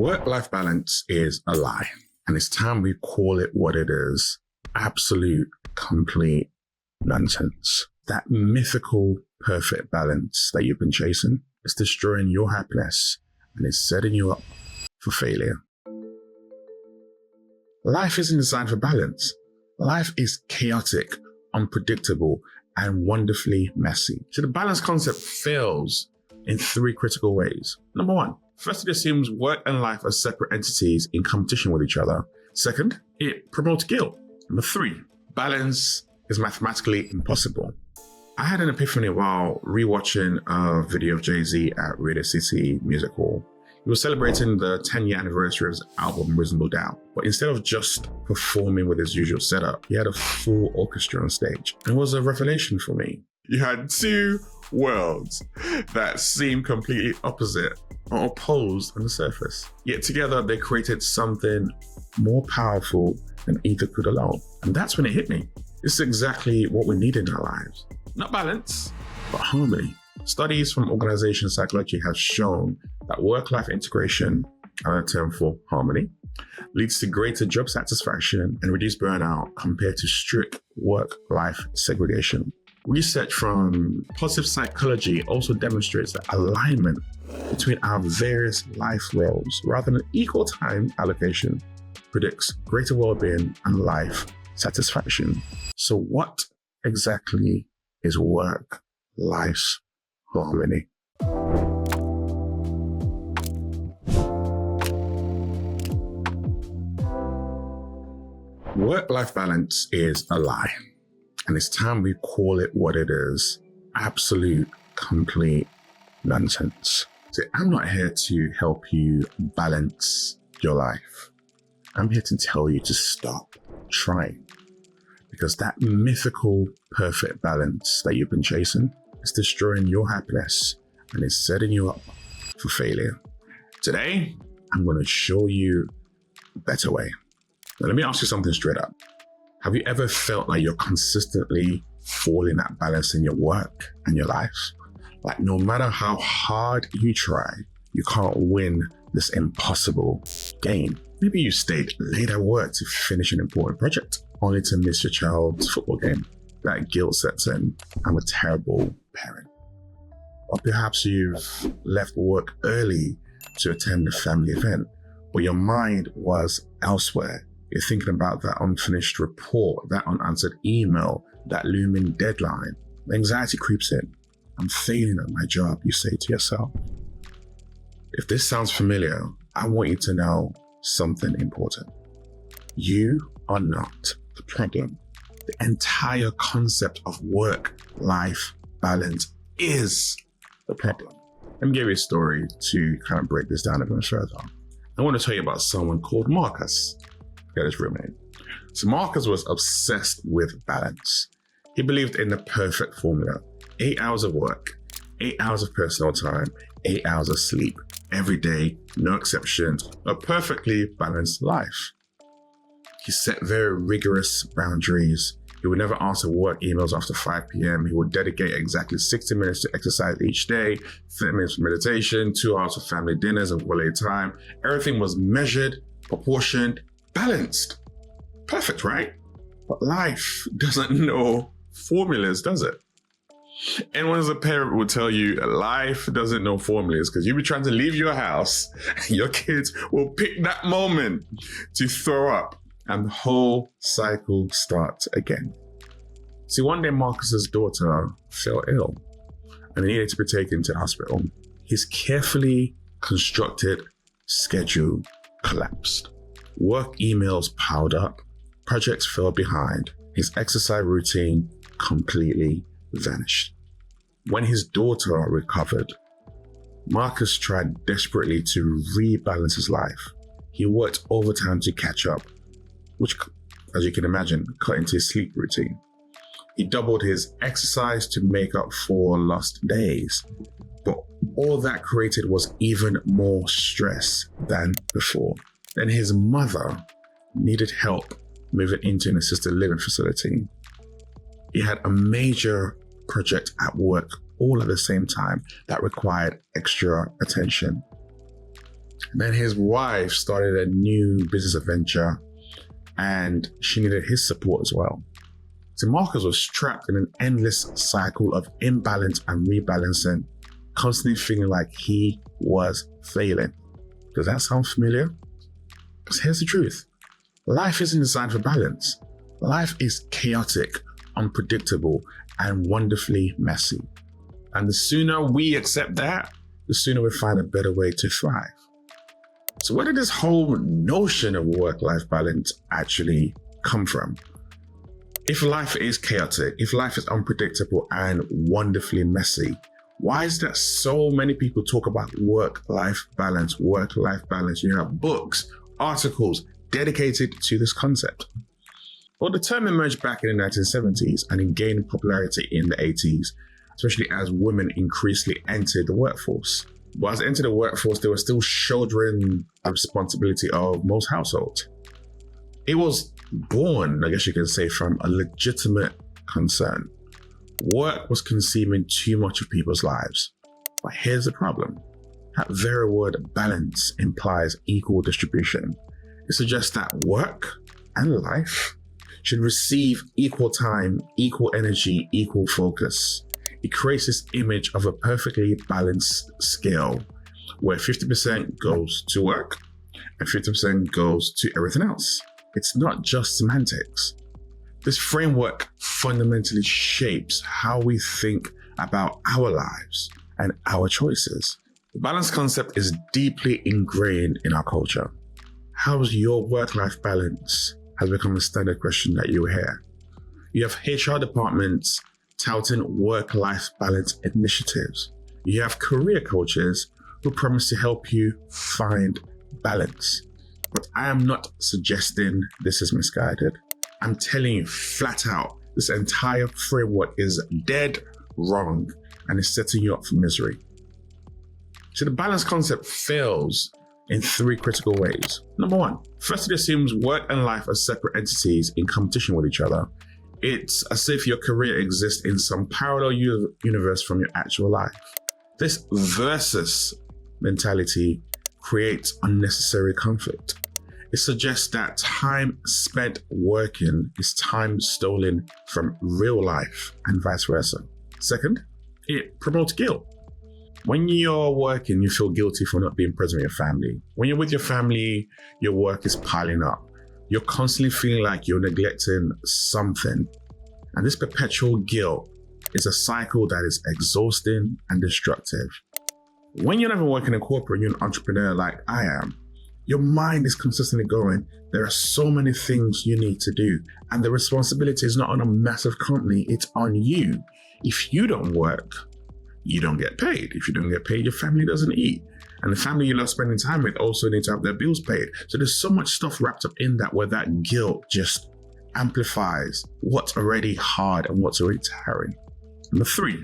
Work-life balance is a lie, and it's time we call it what it is. Absolute, complete nonsense. That mythical, perfect balance that you've been chasing is destroying your happiness and is setting you up for failure. Life isn't designed for balance. Life is chaotic, unpredictable, and wonderfully messy. So the balance concept fails in three critical ways. Number one, first, it assumes work and life are separate entities in competition with each other. Second, it promotes guilt. Number three, balance is mathematically impossible. I had an epiphany while rewatching a video of Jay-Z at Radio City Music Hall. He was celebrating the 10-year anniversary of his album Reasonable Doubt, but instead of just performing with his usual setup, he had a full orchestra on stage. It was a revelation for me. You had two worlds that seemed completely opposite or opposed on the surface. Yet together they created something more powerful than either could alone. And that's when it hit me. This is exactly what we need in our lives. Not balance, but harmony. Studies from organizational psychology have shown that work-life integration, another term for harmony, leads to greater job satisfaction and reduced burnout compared to strict work-life segregation. Research from positive psychology also demonstrates that alignment between our various life roles, rather than equal time allocation, predicts greater well-being and life satisfaction. So what exactly is work-life harmony? Work-life balance is a lie, and it's time we call it what it is. Absolute, complete nonsense. So I'm not here to help you balance your life. I'm here to tell you to stop trying, because that mythical perfect balance that you've been chasing is destroying your happiness and is setting you up for failure. Today, I'm going to show you a better way. Now, let me ask you something straight up. Have you ever felt like you're consistently falling at balance in your work and your life? Like no matter how hard you try, you can't win this impossible game. Maybe you stayed late at work to finish an important project, only to miss your child's football game. That guilt sets in. I'm a terrible parent. Or perhaps you've left work early to attend a family event, but your mind was elsewhere. You're thinking about that unfinished report, that unanswered email, that looming deadline. The anxiety creeps in. I'm failing at my job, you say to yourself. If this sounds familiar, I want you to know something important. You are not the problem. The entire concept of work-life balance is the problem. Let me give you a story to kind of break this down a bit further. I want to tell you about someone called Marcus. Get his real name. So Marcus was obsessed with balance. He believed in the perfect formula. 8 hours of work, 8 hours of personal time, 8 hours of sleep. Every day, no exceptions, a perfectly balanced life. He set very rigorous boundaries. He would never answer work emails after 5 p.m. He would dedicate exactly 60 minutes to exercise each day, 30 minutes for meditation, 2 hours for family dinners and quality time. Everything was measured, proportioned, balanced. Perfect, right? But life doesn't know formulas, does it? Anyone as a parent will tell you life doesn't know formulas, because you'll be trying to leave your house and your kids will pick that moment to throw up and the whole cycle starts again. See, one day Marcus's daughter fell ill and needed to be taken to the hospital. His carefully constructed schedule collapsed. Work emails piled up, projects fell behind, his exercise routine completely vanished. When his daughter recovered, Marcus tried desperately to rebalance his life. He worked overtime to catch up, which, as you can imagine, cut into his sleep routine. He doubled his exercise to make up for lost days, but all that created was even more stress than before. Then his mother needed help moving into an assisted living facility. He had a major project at work all at the same time that required extra attention. Then his wife started a new business adventure and she needed his support as well. So Marcus was trapped in an endless cycle of imbalance and rebalancing, constantly feeling like he was failing. Does that sound familiar? Because here's the truth. Life isn't designed for balance. Life is chaotic, unpredictable, and wonderfully messy. And the sooner we accept that, the sooner we find a better way to thrive. So where did this whole notion of work-life balance actually come from? If life is chaotic, if life is unpredictable and wonderfully messy, why is that so many people talk about work-life balance, work-life balance? You have books, articles dedicated to this concept. Well, the term emerged back in the 1970s and it gained popularity in the 80s, especially as women increasingly entered the workforce. But as they entered the workforce, they were still shouldering the responsibility of most households. It was born, I guess you can say, from a legitimate concern. Work was consuming too much of people's lives. But here's the problem. That very word balance implies equal distribution. It suggests that work and life should receive equal time, equal energy, equal focus. It creates this image of a perfectly balanced scale where 50% goes to work and 50% goes to everything else. It's not just semantics. This framework fundamentally shapes how we think about our lives and our choices. The balance concept is deeply ingrained in our culture. How's your work-life balance has become a standard question that you hear. You have HR departments touting work-life balance initiatives. You have career coaches who promise to help you find balance. But I am not suggesting this is misguided. I'm telling you flat out, this entire framework is dead wrong and is setting you up for misery. So the balance concept fails in three critical ways. Number one, first it assumes work and life are separate entities in competition with each other. It's as if your career exists in some parallel universe from your actual life. This versus mentality creates unnecessary conflict. It suggests that time spent working is time stolen from real life and vice versa. Second, it promotes guilt. When you're working, you feel guilty for not being present with your family. When you're with your family, your work is piling up. You're constantly feeling like you're neglecting something. And this perpetual guilt is a cycle that is exhausting and destructive. When you're not even working in corporate, you're an entrepreneur like I am. Your mind is consistently going, there are so many things you need to do. And the responsibility is not on a massive company, it's on you. If you don't work, you don't get paid. If you don't get paid, your family doesn't eat. And the family you love spending time with also need to have their bills paid. So there's so much stuff wrapped up in that where that guilt just amplifies what's already hard and what's already tiring. Number three,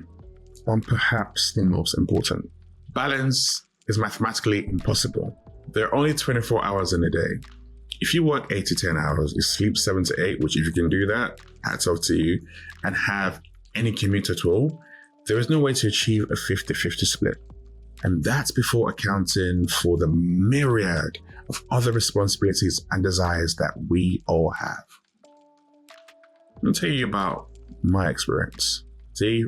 and perhaps the most important, balance is mathematically impossible. There are only 24 hours in a day. If you work 8 to 10 hours, you sleep 7 to 8, which if you can do that, hats off to you, and have any commute at all, there is no way to achieve a 50-50 split. And that's before accounting for the myriad of other responsibilities and desires that we all have. I'll tell you about my experience. See,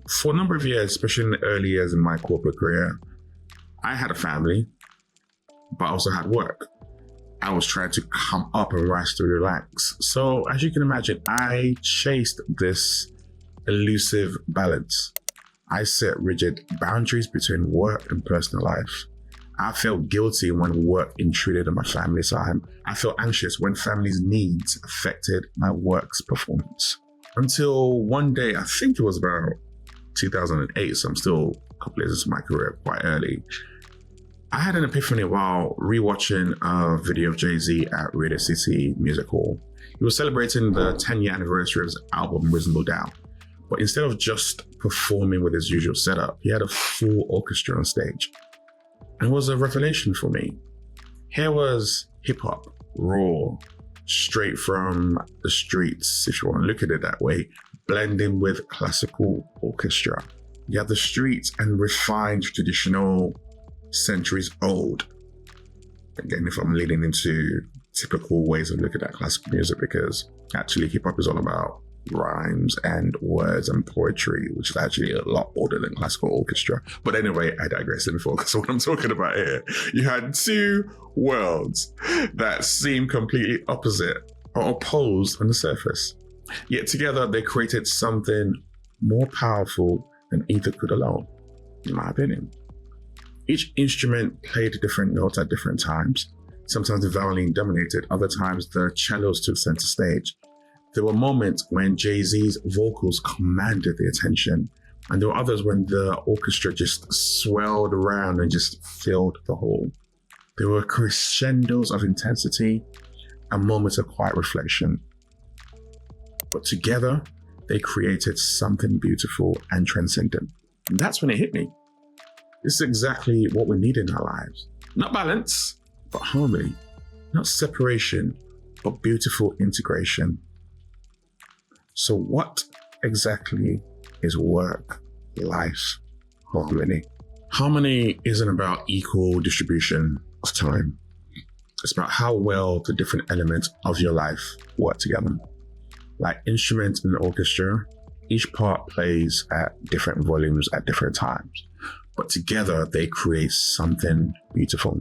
for a number of years, especially in the early years in my corporate career, I had a family, but I also had work. I was trying to come up and rise through the ranks. So as you can imagine, I chased this elusive balance. I set rigid boundaries between work and personal life. I felt guilty when work intruded on my family time. I felt anxious when family's needs affected my work's performance. Until one day, I think it was about 2008, so I'm still a couple years into my career, quite early. I had an epiphany while rewatching a video of Jay-Z at Radio City Music Hall. He was celebrating the 10-year anniversary of his album Reasonable Doubt. But instead of just performing with his usual setup, he had a full orchestra on stage. And it was a revelation for me. Here was hip-hop, raw, straight from the streets, if you want to look at it that way, blending with classical orchestra. You have the streets and refined, traditional, centuries old Again, if I'm leaning into typical ways of looking at classical music, because actually hip hop is all about rhymes and words and poetry, which is actually a lot older than classical orchestra. But anyway, I digress. Let me focus on what I'm talking about here. You had two worlds that seem completely opposite or opposed on the surface. Yet together they created something more powerful than either could alone, in my opinion. Each instrument played different notes at different times. Sometimes the violin dominated, other times the cellos took center stage. There were moments when Jay-Z's vocals commanded the attention, and there were others when the orchestra just swelled around and just filled the hall. There were crescendos of intensity and moments of quiet reflection. But together, they created something beautiful and transcendent. And that's when it hit me. This is exactly what we need in our lives. Not balance, but harmony. Not separation, but beautiful integration. So what exactly is work-life harmony? Harmony isn't about equal distribution of time. It's about how well the different elements of your life work together. Like instruments in an orchestra, each part plays at different volumes at different times, but together they create something beautiful.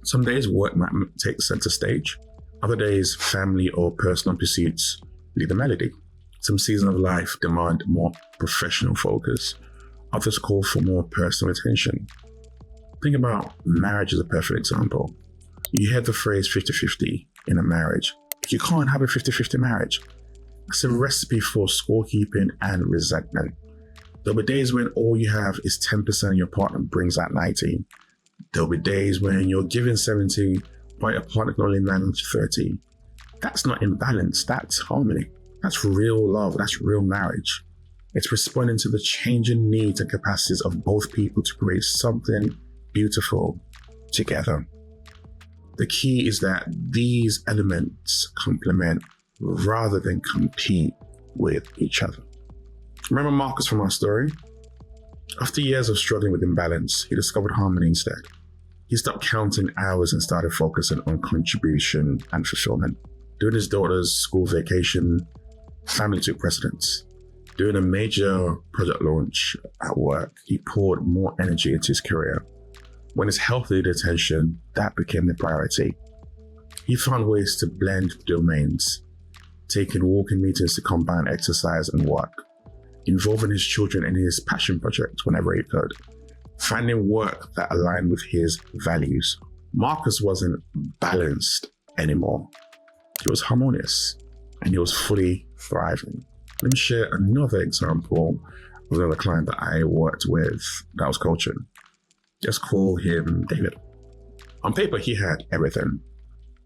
Some days work might take center stage. Other days, family or personal pursuits lead the melody. Some seasons of life demand more professional focus. Others call for more personal attention. Think about marriage as a perfect example. You hear the phrase 50-50 in a marriage. You can't have a 50-50 marriage. That's a recipe for scorekeeping and resentment. There'll be days when all you have is 10% and your partner brings out 90. There'll be days when you're giving 70, but your partner can only manage 30. That's not imbalance, that's harmony. That's real love, that's real marriage. It's responding to the changing needs and capacities of both people to create something beautiful together. The key is that these elements complement rather than compete with each other. Remember Marcus from our story? After years of struggling with imbalance, he discovered harmony instead. He stopped counting hours and started focusing on contribution and fulfillment. During his daughter's school vacation, family took precedence. During a major project launch at work, he poured more energy into his career. When his health needed attention, that became the priority. He found ways to blend domains, taking walking meetings to combine exercise and work, involving his children in his passion projects whenever he could, finding work that aligned with his values. Marcus wasn't balanced anymore. He was harmonious and he was fully thriving. Let me share another example of another client that I worked with that I was coaching. Let's call him David. On paper, he had everything.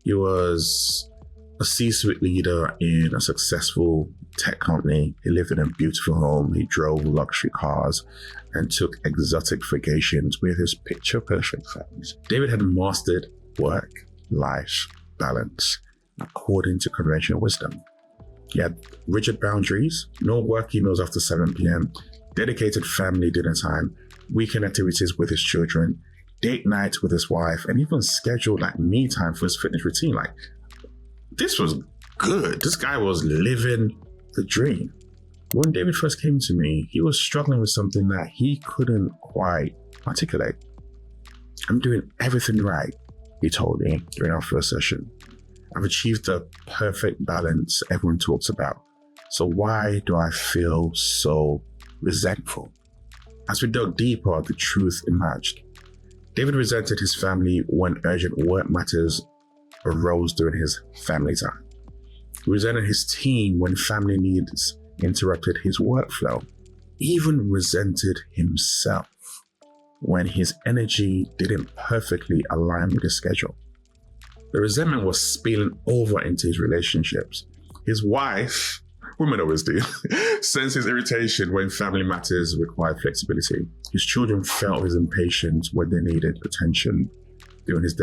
He was a C-suite leader in a successful tech company. He lived in a beautiful home. He drove luxury cars and took exotic vacations with his picture-perfect families. David had mastered work-life balance according to conventional wisdom. He had rigid boundaries, no work emails after 7 p.m., dedicated family dinner time, weekend activities with his children, date nights with his wife, and even scheduled me time for his fitness routine. This was good. This guy was living the dream. When David first came to me, he was struggling with something that he couldn't quite articulate. I'm doing everything right, he told me during our first session. I've achieved the perfect balance everyone talks about. So why do I feel so resentful? As we dug deeper, the truth emerged. David resented his family when urgent work matters arose during his family time. He resented his team when family needs interrupted his workflow. He even resented himself when his energy didn't perfectly align with his schedule. The resentment was spilling over into his relationships. His wife, women always do, senses irritation when family matters required flexibility. His children felt his impatience when they needed attention during his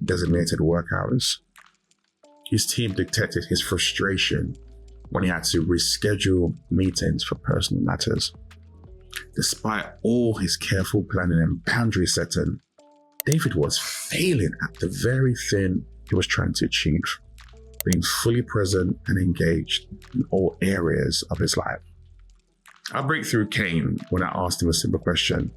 designated work hours. His team detected his frustration when he had to reschedule meetings for personal matters. Despite all his careful planning and boundary setting, David was failing at the very thing he was trying to achieve, being fully present and engaged in all areas of his life. Our breakthrough came when I asked him a simple question: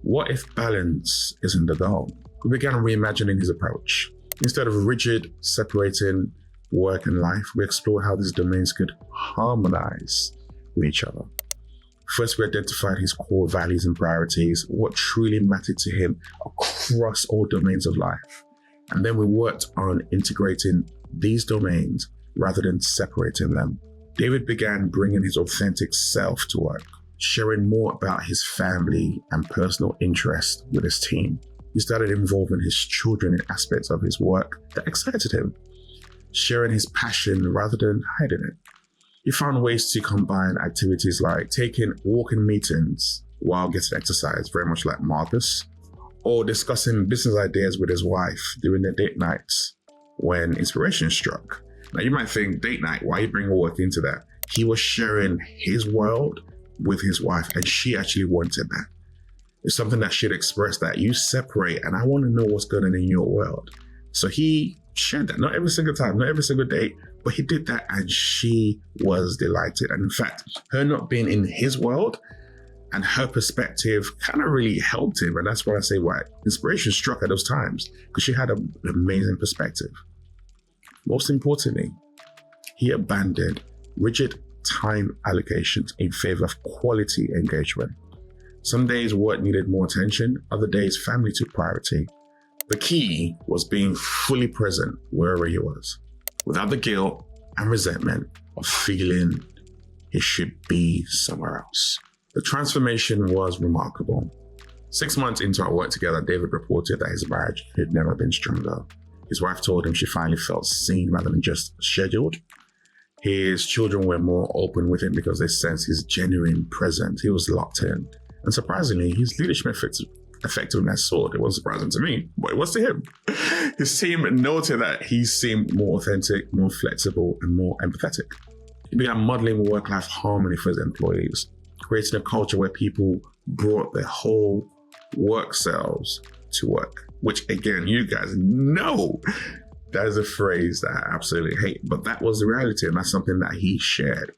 what if balance isn't the goal? We began reimagining his approach. Instead of rigid separating work and life, we explored how these domains could harmonize with each other. First, we identified his core values and priorities, what truly mattered to him across all domains of life. And then we worked on integrating these domains rather than separating them. David began bringing his authentic self to work, sharing more about his family and personal interests with his team. He started involving his children in aspects of his work that excited him, sharing his passion rather than hiding it. He found ways to combine activities like taking walking meetings while getting exercise, very much like Marcus, or discussing business ideas with his wife during their date nights when inspiration struck. Now you might think, date night, why you bring work into that? He was sharing his world with his wife, and she actually wanted that. It's something that she'd expressed, that you separate and I want to know what's going on in your world. So he shared that, not every single time, not every single date, but he did that and she was delighted. And in fact, her not being in his world and her perspective kind of really helped him. And that's why I say why inspiration struck at those times, because she had an amazing perspective. Most importantly, he abandoned rigid time allocations in favor of quality engagement. Some days work needed more attention, other days family took priority. The key was being fully present wherever he was, without the guilt and resentment of feeling he should be somewhere else. The transformation was remarkable. 6 months into our work together, David reported that his marriage had never been stronger. His wife told him she finally felt seen rather than just scheduled. His children were more open with him because they sensed his genuine presence. He was locked in. And surprisingly, his leadership effectiveness soared. It wasn't surprising to me, but it was to him. His team noted that he seemed more authentic, more flexible, and more empathetic. He began modeling work-life harmony for his employees, creating a culture where people brought their whole work selves to work, which again, you guys know that is a phrase that I absolutely hate, but that was the reality, and that's something that he shared,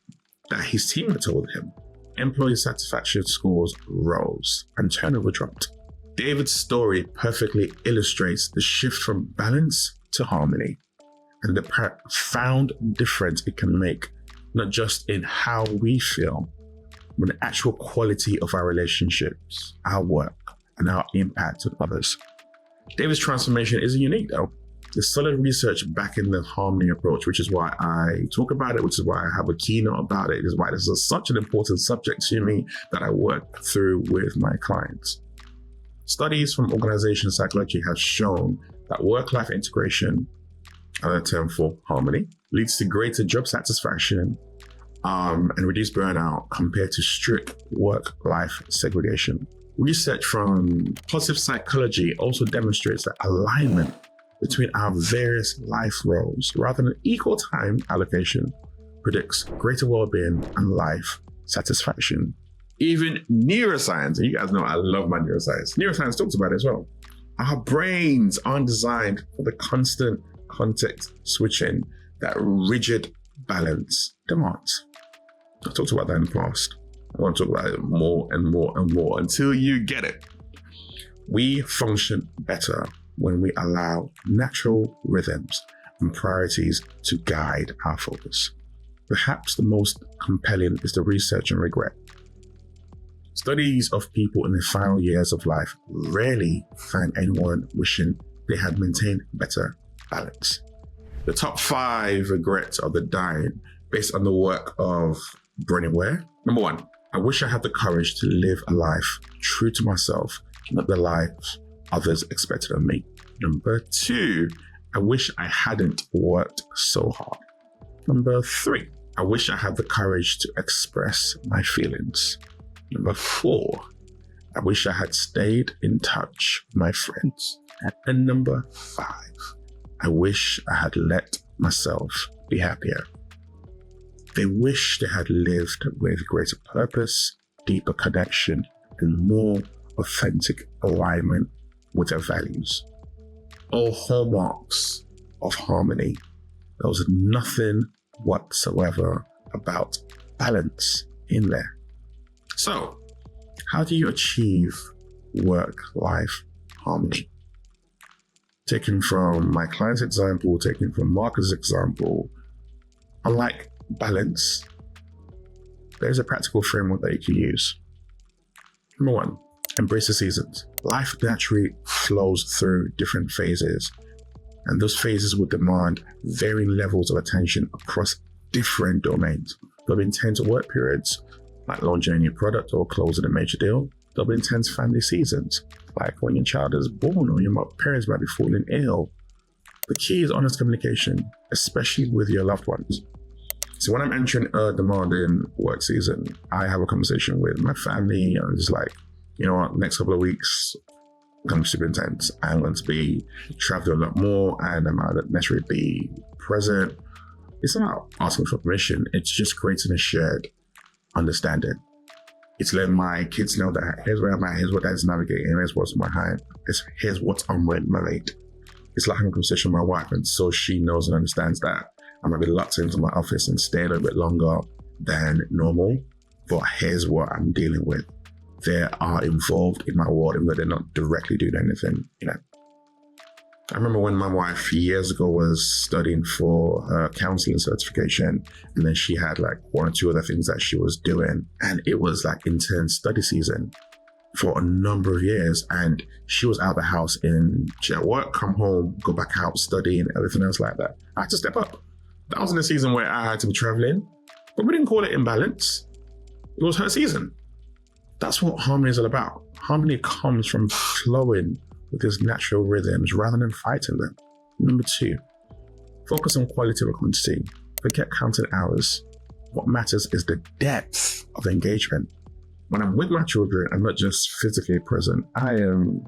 that his team had told him. Employee satisfaction scores rose and turnover dropped. David's story perfectly illustrates the shift from balance to harmony and the profound difference it can make, not just in how we feel, but the actual quality of our relationships, our work, and our impact on others. David's transformation isn't unique though. There's solid research backing the harmony approach, which is why I talk about it, which is why I have a keynote about it. It is why this is such an important subject to me that I work through with my clients. Studies from organizational psychology have shown that work-life integration, another term for harmony, leads to greater job satisfaction and reduced burnout compared to strict work-life segregation. Research from positive psychology also demonstrates that alignment between our various life roles, rather than equal time allocation, predicts greater well-being and life satisfaction. Even neuroscience, and you guys know I love my neuroscience. Neuroscience talks about it as well. Our brains aren't designed for the constant context switching that rigid balance demands. I talked about that in the past. I want to talk about it more and more and more until you get it. We function better when we allow natural rhythms and priorities to guide our focus. Perhaps the most compelling is the research on regret. Studies of people in the final years of life rarely find anyone wishing they had maintained better balance. The top 5 regrets of the dying, based on the work of Brennan Ware. Number 1, I wish I had the courage to live a life true to myself, not the life others expected of me. Number 2, I wish I hadn't worked so hard. Number 3, I wish I had the courage to express my feelings. Number 4, I wish I had stayed in touch with my friends. And number 5, I wish I had let myself be happier. They wish they had lived with greater purpose, deeper connection, and more authentic alignment with their values. All hallmarks of harmony. There was nothing whatsoever about balance in there. So, how do you achieve work-life harmony? Taken from my client's example, taken from Marcus' example, unlike balance, there's a practical framework that you can use. Number one, embrace the seasons. Life naturally flows through different phases, and those phases will demand varying levels of attention across different domains. There'll be intense work periods, like launching a new product or closing a major deal. There'll be intense family seasons, like when your child is born or your parents might be falling ill. The key is honest communication, especially with your loved ones. So when I'm entering a demanding work season, I have a conversation with my family, and I'm just like, you know what, next couple of weeks, going to be super intense. I'm going to be traveling a lot more, and I might not necessarily be present. It's not asking for permission. It's just creating a shared understanding. It's letting my kids know that here's where I'm at, here's what that's navigating, here's what's behind, here's what's on my plate. It's like having a conversation with my wife, and so she knows and understands that I'm going to be locked into my office and stay a little bit longer than normal, but here's what I'm dealing with. They are involved in my world, even though they're not directly doing anything, I remember when my wife years ago was studying for her counseling certification, and then she had like one or two other things that she was doing, and it was like intense study season for a number of years, and she was out of the house she at work, come home, go back out, study and everything else like that. I had to step up. That was in a season where I had to be traveling, but we didn't call it imbalance. It was her season. That's what harmony is all about. Harmony comes from flowing with these natural rhythms rather than fighting them. Number two, focus on quality over quantity. Forget counting hours. What matters is the depth of engagement. When I'm with my children, I'm not just physically present. I am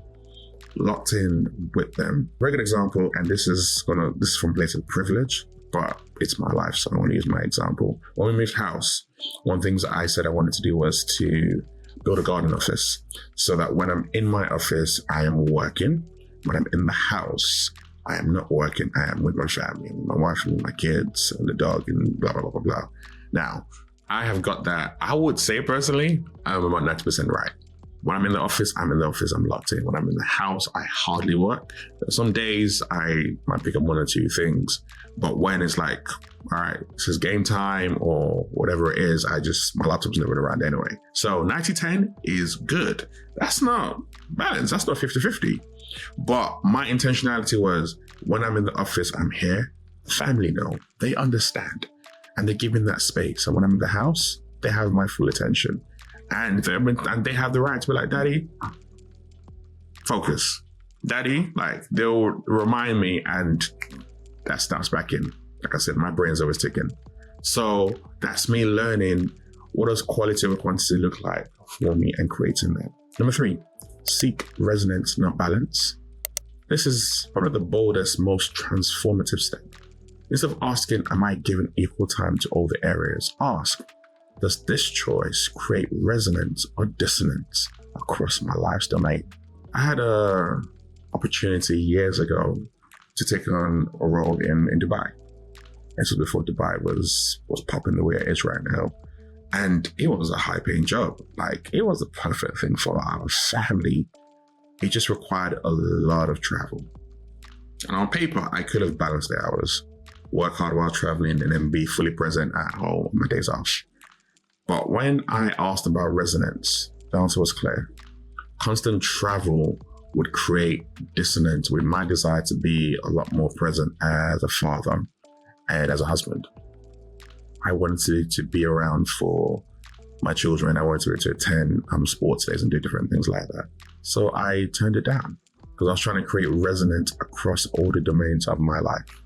locked in with them. Very good example, and this is from a place of privilege, but it's my life, so I want to use my example. When we moved house, one of the things I said I wanted to do was to build a garden office, so that when I'm in my office, I am working. When I'm in the house, I am not working. I am with my family, my wife and my kids and the dog and blah, blah, blah, blah, blah. Now, I have got that. I would say personally, I'm about 90% right. When I'm in the office, I'm in the office, I'm locked in. When I'm in the house, I hardly work. Some days I might pick up one or two things, but when it's like, all right, this is game time or whatever it is, my laptop's never around anyway. So 90-10 is good. That's not balance. That's not 50-50. But my intentionality was, when I'm in the office, I'm here. Family know, they understand, and they give me that space. And when I'm in the house, they have my full attention. And they have the right to be like, Daddy, focus. Daddy, like, they'll remind me, and that starts back in. Like I said, my brain's always ticking. So that's me learning what does quality over quantity look like for me and creating that. Number three, seek resonance, not balance. This is probably the boldest, most transformative step. Instead of asking, am I giving equal time to all the areas? Ask, does this choice create resonance or dissonance across my life's domain? I had an opportunity years ago to take on a role in Dubai. This was before Dubai was popping the way it is right now. And it was a high-paying job. Like, it was the perfect thing for our family. It just required a lot of travel. And on paper, I could have balanced the hours, work hard while traveling, and then be fully present at home on my days off. But when I asked about resonance, the answer was clear. Constant travel would create dissonance with my desire to be a lot more present as a father and as a husband. I wanted to be around for my children. I wanted to attend sports days and do different things like that. So I turned it down because I was trying to create resonance across all the domains of my life.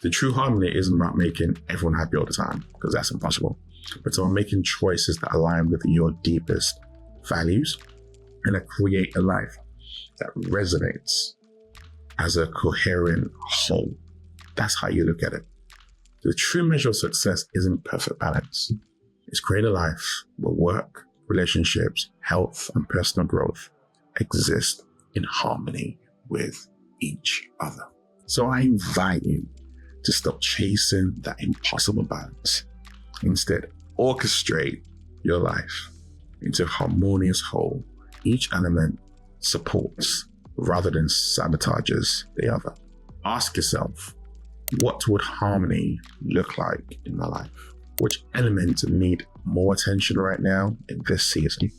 The true harmony isn't about making everyone happy all the time, because that's impossible. But it's about making choices that align with your deepest values and that create a life that resonates as a coherent whole. That's how you look at it. The true measure of success isn't perfect balance. It's creating a life where work, relationships, health, and personal growth exist in harmony with each other. So I invite you to stop chasing that impossible balance. Instead, orchestrate your life into a harmonious whole. Each element supports rather than sabotages the other. Ask yourself, what would harmony look like in my life? Which elements need more attention right now in this season?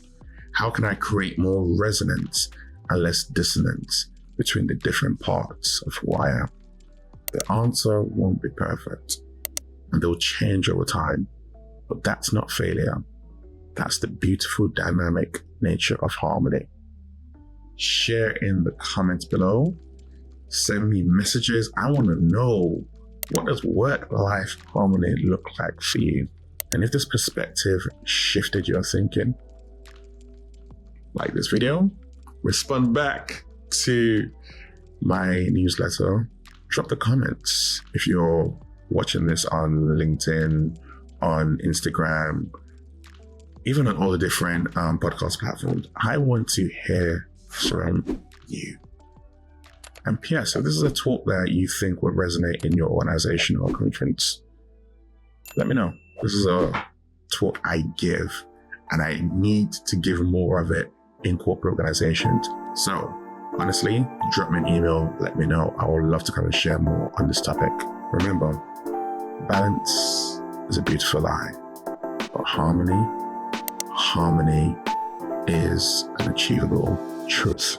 How can I create more resonance and less dissonance between the different parts of who I am? The answer won't be perfect, and they'll change over time, but that's not failure. That's the beautiful dynamic nature of harmony. Share in the comments below. Send me messages. I want to know, what does work-life harmony look like for you? And if this perspective shifted your thinking, like this video, respond back to my newsletter, drop the comments. If you're watching this on LinkedIn, on Instagram, even on all the different podcast platforms, I want to hear from you. And P.S., if this is a talk that you think would resonate in your organization or conference, let me know. This is a talk I give, and I need to give more of it in corporate organizations. So honestly, drop me an email, let me know. I would love to come and share more on this topic. Remember, balance is a beautiful lie, but harmony is an achievable truth.